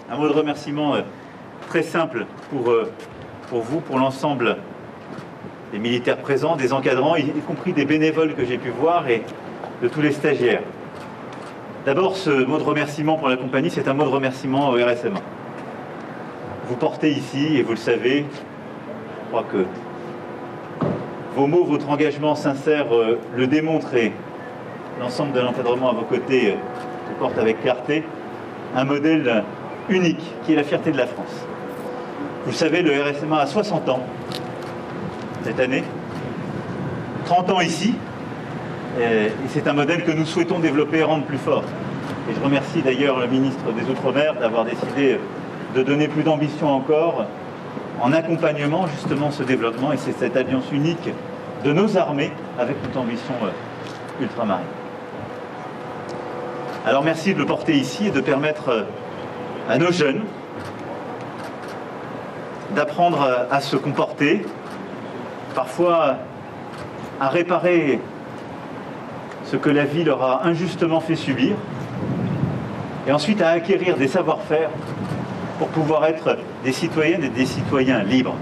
Un mot de remerciement très simple pour vous, pour l'ensemble des militaires présents, des encadrants, y compris des bénévoles que j'ai pu voir et de tous les stagiaires. D'abord, ce mot de remerciement pour la compagnie, c'est un mot de remerciement au RSMA. Vous portez ici, et vous le savez, je crois que vos mots, votre engagement sincère le démontrent et l'ensemble de l'encadrement à vos côtés le porte avec clarté, un modèle unique qui est la fierté de la France. Vous le savez, le RSMA a 60 ans cette année, 30 ans ici, et c'est un modèle que nous souhaitons développer et rendre plus fort. Et je remercie d'ailleurs le ministre des Outre-mer d'avoir décidé de donner plus d'ambition encore en accompagnement justement ce développement, et c'est cette alliance unique de nos armées avec notre ambition ultramarine. Alors merci de le porter ici et de permettre à nos jeunes d'apprendre à se comporter, parfois à réparer ce que la vie leur a injustement fait subir, et ensuite à acquérir des savoir-faire pour pouvoir être des citoyennes et des citoyens libres.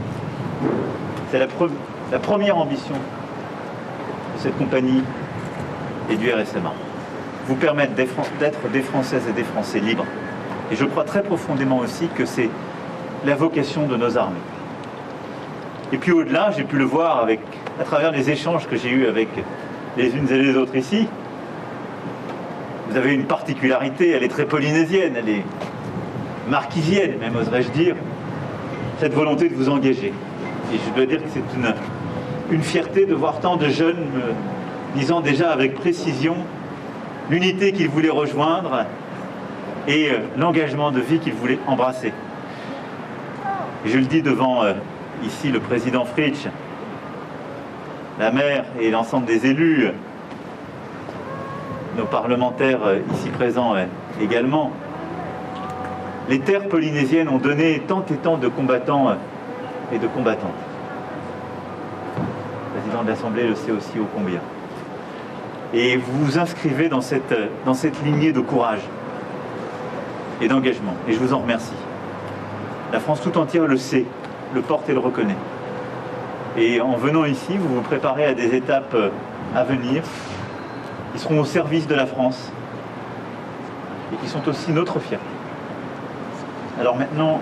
C'est la première ambition de cette compagnie et du RSMA. Vous permettre d'être des Françaises et des Français libres. Et je crois très profondément aussi que c'est la vocation de nos armées. Et puis au-delà, j'ai pu le voir à travers les échanges que j'ai eus avec les unes et les autres ici. Vous avez une particularité, elle est très polynésienne, elle est marquisienne, même oserais-je dire, cette volonté de vous engager. Et je dois dire que c'est une fierté de voir tant de jeunes me disant déjà avec précision l'unité qu'ils voulaient rejoindre et l'engagement de vie qu'ils voulaient embrasser. Et je le dis devant ici le président Fritsch, la maire et l'ensemble des élus, nos parlementaires ici présents également. Les terres polynésiennes ont donné tant et tant de combattants et de combattantes. Le président de l'Assemblée le sait aussi ô combien. Et vous vous inscrivez dans cette lignée de courage et d'engagement. Et je vous en remercie. La France tout entière le sait, le porte et le reconnaît. Et en venant ici, vous vous préparez à des étapes à venir qui seront au service de la France et qui sont aussi notre fierté. Alors maintenant,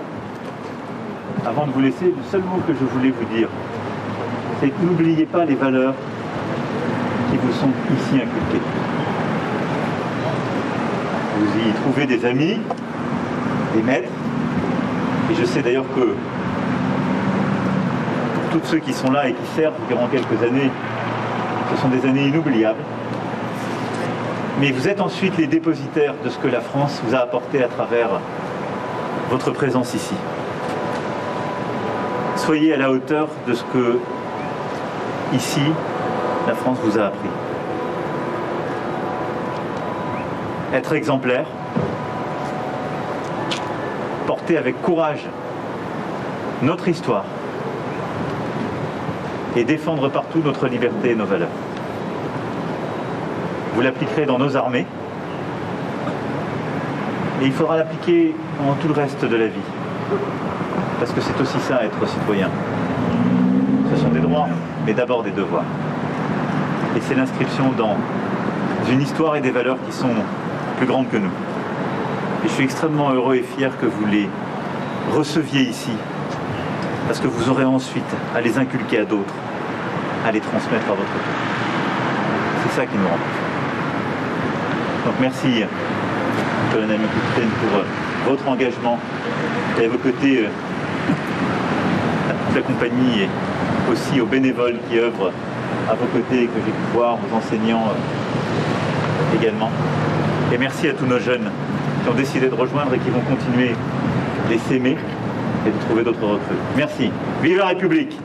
avant de vous laisser, le seul mot que je voulais vous dire, c'est que n'oubliez pas les valeurs qui vous sont ici inculquées. Vous y trouvez des amis, des maîtres, et je sais d'ailleurs que pour tous ceux qui sont là et qui servent durant quelques années, ce sont des années inoubliables. Mais vous êtes ensuite les dépositaires de ce que la France vous a apporté à travers votre présence ici. Soyez à la hauteur de ce que, ici, la France vous a appris. Être exemplaire, porter avec courage notre histoire et défendre partout notre liberté et nos valeurs. Vous l'appliquerez dans nos armées et il faudra l'appliquer dans tout le reste de la vie. Parce que c'est aussi ça, être citoyen. Ce sont des droits, mais d'abord des devoirs. Et c'est l'inscription dans une histoire et des valeurs qui sont plus grandes que nous. Et je suis extrêmement heureux et fier que vous les receviez ici, parce que vous aurez ensuite à les inculquer à d'autres, à les transmettre à votre tour. C'est ça qui nous rend plus forts. Donc merci, colonel capitaine, pour votre engagement et à vos côtés à toute la compagnie et aussi aux bénévoles qui œuvrent à vos côtés, que j'ai pu voir, aux enseignants également. Et merci à tous nos jeunes qui ont décidé de rejoindre et qui vont continuer de s'aimer et de trouver d'autres recrues. Merci. Vive la République!